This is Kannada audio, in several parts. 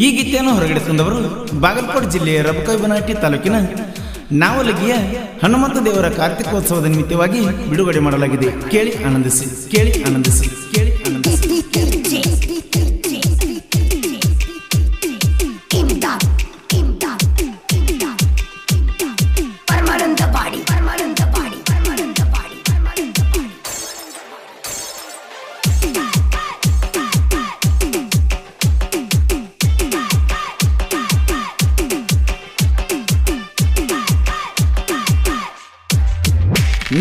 ಈ ಗೀತೆಯನ್ನು ಹೊರಗಡೆ ತಂದವರು ಬಾಗಲಕೋಟೆ ಜಿಲ್ಲೆಯ ರಬಕೈಬನಹಟ್ಟಿ ತಾಲೂಕಿನ ನಾವಲಗಿಯ ಹನುಮಂತ ದೇವರ ಕಾರ್ತಿಕೋತ್ಸವದ ನಿಮಿತ್ತವಾಗಿ ಬಿಡುಗಡೆ ಮಾಡಲಾಗಿದೆ. ಕೇಳಿ ಆನಂದಿಸಿ, ಕೇಳಿ ಆನಂದಿಸಿ, ಕೇಳಿ ಆನಂದಿಸಿ.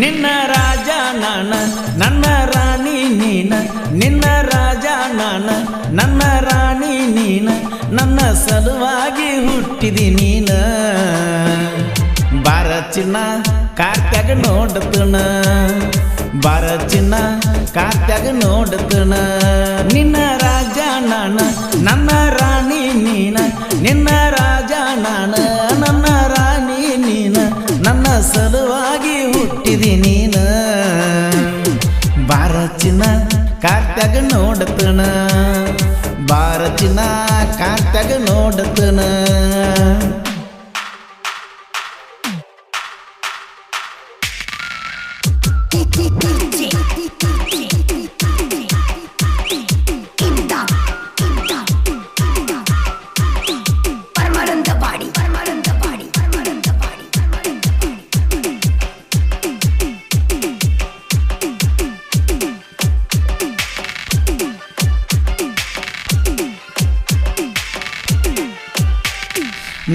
ನಿನ್ನ ರಾಜ ನಾನ ನನ್ನ ರಾಣಿ ನೀನ, ನಿನ್ನ ರಾಜ ನಾನ ನನ್ನ ರಾಣಿ ನೀನ, ನನ್ನ ಸಲುವಾಗಿ ಹುಟ್ಟಿದಿ ನೀನ. ಬಾರ ಚಿನ್ನ ಕಾರ್ತ್ಯಾಗ ನೋಡತನ, ಬಾರ ಚಿನ್ನ ಕಾರ್ತ್ಯಾಗ ನೋಡತನ. ನಿನ್ನ ರಾಜ ನಾನ ನನ್ನ ರಾಣಿ ನೀನ, ನಿನ್ನ ರಾಜ ನಾನ ನನ್ನ ರಾಣಿ ನೀನ, ನನ್ನ ಸಲುವಾಗಿ ಹುಟ್ಟಿದಿ ನೀನ. ಬಾರ ಚಿನ್ನ ಕಾರ್ತ್ಯಾಗ ನೋಡತನ, ಬಾರ ಚಿನ್ನ ಕಾರ್ತ್ಯಾಗ ನೋಡತನ.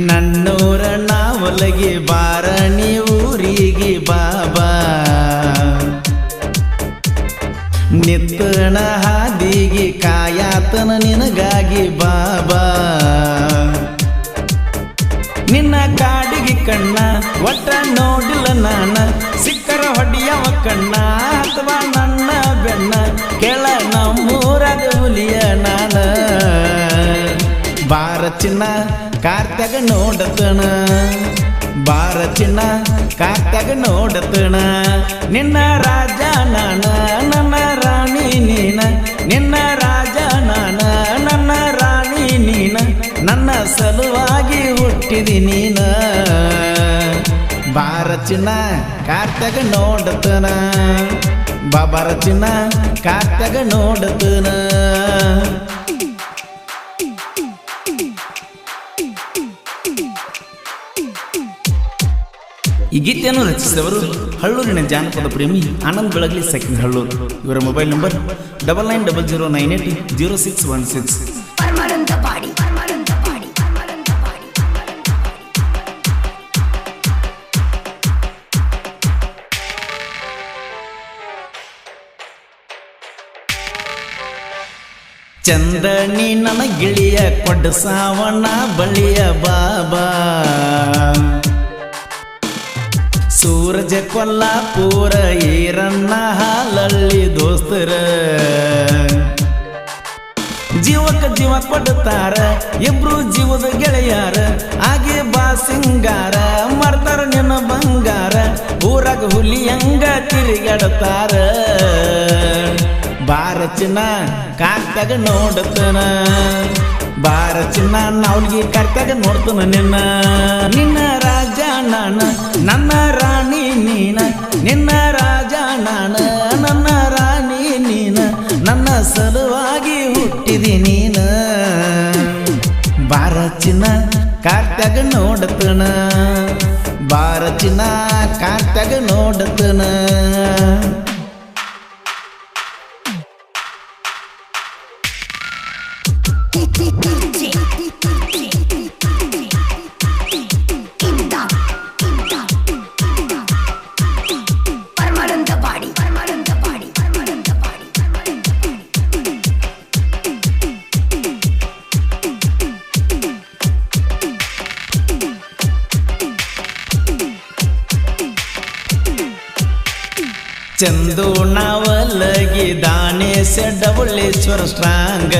ನನ್ನೂರ ನಾವಲಗಿ ಬಾರ ನೀ ಊರಿಗೆ ಬಾಬಾ, ನಿತ್ತಣ ಹಾದಿಗೆ ಕಾಯಾತನ ನಿನಗಾಗಿ ಬಾಬಾ. ನಿನ್ನ ಕಾಡಿಗೆ ಕಣ್ಣ ಒಟ್ಟ ನೋಡಿಲ್ಲ ನಾನ, ಸಿಕ್ಕರ ಹೊಡಿಯವ ಕಣ್ಣ ಅಥವಾ ನನ್ನ ಬೆನ್ನ, ಕೆಳ ನಮ್ಮೂರಾಗ ಹುಲಿಯ ನಾನ. ಬಾರ ಚಿನ್ನ ಕಾರ್ತ್ಯಾಗ ನೋಡತನ, ಬಾರ ಚಿನ್ನ ಕಾರ್ತ್ಯಾಗ ನೋಡತನ. ನಿನ್ನ ರಾಜ ನಾನ ನನ್ನ ರಾಣಿ ನೀನ, ನಿನ್ನ ರಾಜ ನಾನ ನನ್ನ ರಾಣಿ ನೀನ, ನನ್ನ ಸಲುವಾಗಿ ಹುಟ್ಟಿದಿ ನೀನ. ಬಾರ ಚಿನ್ನ ಕಾರ್ತ್ಯಾಗ ನೋಡತನ, ಬಾರ ಚಿನ್ನ ಕಾರ್ತ್ಯಾಗ ನೋಡತನ. ಈ ಗೀತೆಯನ್ನು ರಚಿಸಿದವರು ಹಳ್ಳೂರಿನ ಜಾನಪದ ಪ್ರೇಮಿ ಆನಂದ್ ಬೆಳಗಲಿ ಸೆಕೆಂಡ್ ಹಳ್ಳೂರು. ಇವರ ಮೊಬೈಲ್ ನಂಬರ್ 9900980616. ಚಂದನಿ ನನ್ನ ಗಿಳಿಯ ಕೊಡ್ಡ ಸಾವಣ ಬಳಿಯ ಬಾಬಾ, ಸೂರಜ ಕೊಲ್ಲಾಪುರ ಈರಣ್ಣ ಹಾಲಳ್ಳಿ ದೋಸ್ತರ. ಜೀವಕ್ಕೆ ಜೀವ ಕೊಡ್ತಾರ ಇಬ್ರು ಜೀವದ ಗೆಳೆಯಾರ, ಹಾಗೆ ಬಾ ಸಿಂಗಾರ ಮಾಡ್ತಾರ ನಿನ್ನ ಬಂಗಾರ, ಊರಾಗ ಹುಲಿಯಂಗ ತಿರುಗಾಡ್ತಾರ. ಬಾರ ಚಿನ್ನ ಕಾರ್ತ್ಯಾಗ ನೋಡತನ, ಬಾರ ಚಿನ್ನ ನಾವ್ಲಿಗೆ ಕಾರ್ತ್ಯಾಗ ನೋಡ್ತನ ನಿನ್ನ. ನಿನ್ನ ರಾಜ ನಾನ ನನ್ನ ರಾಣಿ ನೀನ, ನಿನ್ನ ರಾಜ ನಾನ ನನ್ನ ರಾಣಿ ನೀನ, ನನ್ನ ಸಲುವಾಗಿ ಹುಟ್ಟಿದಿ ನೀನ. ಬಾರ ಚಿನ್ನ ಕಾರ್ತ್ಯಾಗ ನೋಡತನ, ಬಾರ ಚಿನ್ನ ಕಾರ್ತ್ಯಾಗ ನೋಡತನ. ಚಂದು ನಾವಲಗಿ ದಾನೇಶ ಡಬಳೇಶ್ವರ ಸ್ಟ್ರಾಂಗ,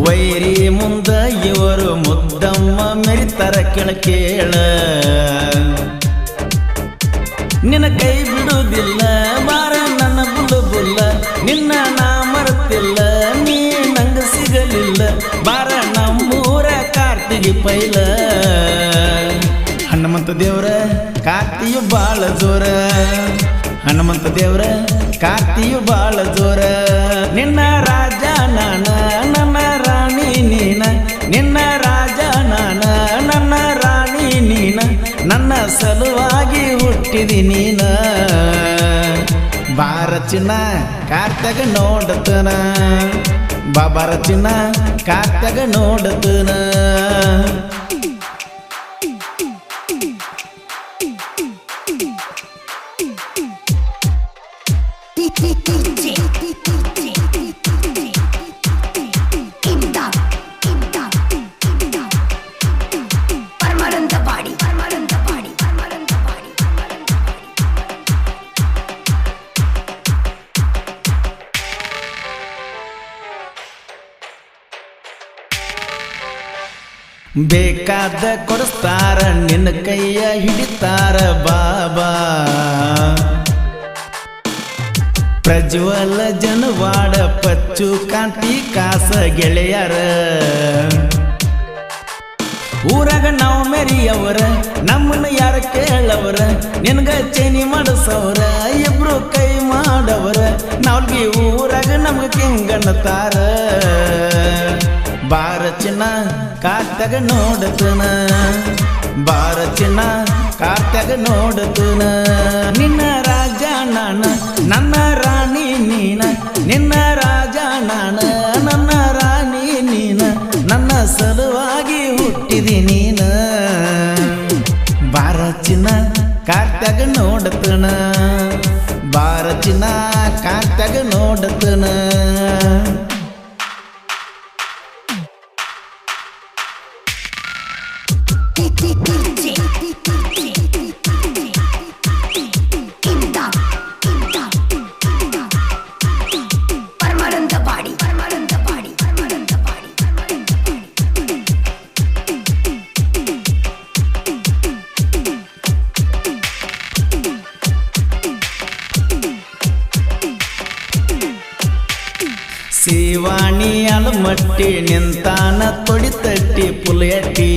ವೈರಿ ಮುಂದ ಇವರು ಮುದ್ದಮ್ಮ ಮೆರಿತರ ಕೇಳ. ನಿನ್ನ ಕೈ ಬಿಡುವುದಿಲ್ಲ ಬಾರ ನನ್ನ ಬುಲ್ಲು ಬುಲ್ಲ, ನಿನ್ನ ನಾ ಮರೆತಿಲ್ಲ ನೀ ನಂಗ ಪೈಲ ಹನುಮಂತ ದೇವ್ರ ಕಾರ್ತಿಯು ಬಾಳ ಜೋರ ಹನುಮಂತ ದೇವ್ರ ಕಾರ್ತಿಯು ಬಾಳ ಜೋರ ನಿನ್ನ ರಾಜ ನಾನ ನನ್ನ ರಾಣಿ ನೀನ ನಿನ್ನ ರಾಜ ನಾನ ನನ್ನ ರಾಣಿ ನೀನ ನನ್ನ ಸಲುವಾಗಿ ಹುಟ್ಟಿದಿ ನೀನ ಬಾರ ಚಿನ್ನ ಕಾರ್ತಾಗ ನೋಡತನ ಬಾಬಾರ ಚಿನ್ನ ಕಾರ್ತಾಗ ನೋಡತನ ಬೇಕಾದ ಕೊಡಿಸ್ತಾರ ನಿನ್ನ ಕೈಯ ಹಿಡಿತಾರ ಬಾಬಾ ಪ್ರಜ್ವಲ ಜನವಾಡ ಪಚ್ಚು ಕಾಂತಿ ಕಾಸ ಗೆಳೆಯರ ಊರಾಗ ನಾವು ಮೆರಿಯವರ ನಮ್ಮನ್ನ ಯಾರ ಕೇಳವರ ನಿನ್ಗ ಚೈನಿ ಮಾಡಿಸವರ ಇಬ್ರು ಕೈ ಮಾಡವರ ನಾವ್ಗಿ ಊರಾಗ ನಮ್ಗ ಕೆಂಗಣ್ಣತಾರ ಬಾರ ಚಿನ್ನ ಕಾರ್ತಾಗ ನೋಡತನ ಬಾರ ಚಿನ್ನ ಕಾರ್ತಾಗ ನೋಡತನ ನಿನ್ನ ರಾಜ ನಾನ ನನ್ನ ರಾಣಿ ನೀನ ನಿನ್ನ ರಾಜ ನಾನ ನನ್ನ ರಾಣಿ ನೀನ ನನ್ನ ಸಲುವಾಗಿ ಹುಟ್ಟಿದಿ ನೀನ ಬಾರ ಚಿನ್ನ ಕಾರ್ತಾಗ ನೋಡತನ ಬಾರ ಚಿನ್ನ ಕಾರ್ತಾಗ ನೋಡತನ ಶಿವಾಣಿ ಅಲಮಟ್ಟಿ ನಿಂತಾನ ತೊಡಿತಟ್ಟಿ ಪುಲಯಟ್ಟಿ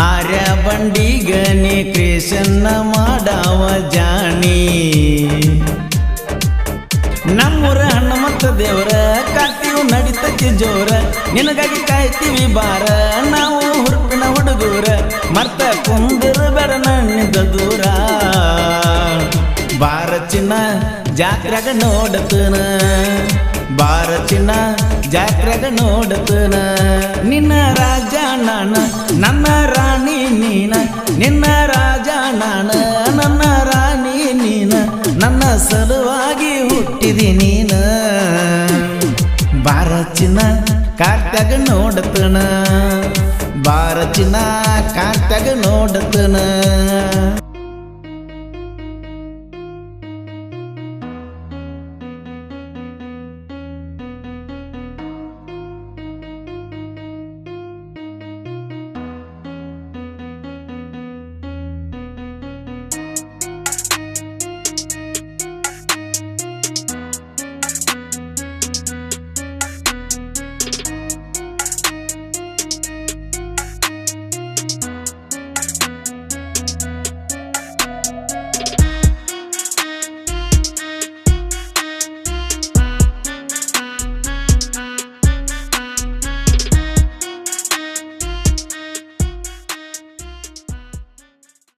ಆರ್ಯ ಬಂಡಿಗನಿ ಕೃಷ್ಣ ಮಾಡಾವ ಜಾಣಿ ನಮ್ಮೂರ ಹನುಮಂತ ದೇವರ ಕಾರ್ತಿಯು ನಡಿತತಿ ಜೋರ ನಿನಗಾಗಿ ಕಾಯ್ತೀವಿ ಬಾರ ನಾವು ಹುರುಪಿನ ಹುಡುಗೂರ ಮರ್ತ ಕುಂದಿರ ಬೇಡ ನನ್ನಿಂದ ದೂರ ಬಾರ ಚಿನ್ನ ಜಾತ್ರೆಗ ನೋಡತನ ಬಾರ ಚಿನ್ನ ಜಾತ್ರೆಗ ನೋಡತನ ನಿನ್ನ ರಾಜ ನಾನ ನನ್ನ ರಾಣಿ ನೀನ ನಿನ್ನ ರಾಜ ನಾನ ನನ್ನ ರಾಣಿ ನೀನ ನನ್ನ ಸಲುವಾಗಿ ಹುಟ್ಟಿದಿ ನೀನ ಬಾರ ಚಿನ್ನ ಕಾರ್ತಾಗ ನೋಡತನ ಬಾರ ಚಿನ್ನ ಕಾರ್ತಾಗ ನೋಡತನ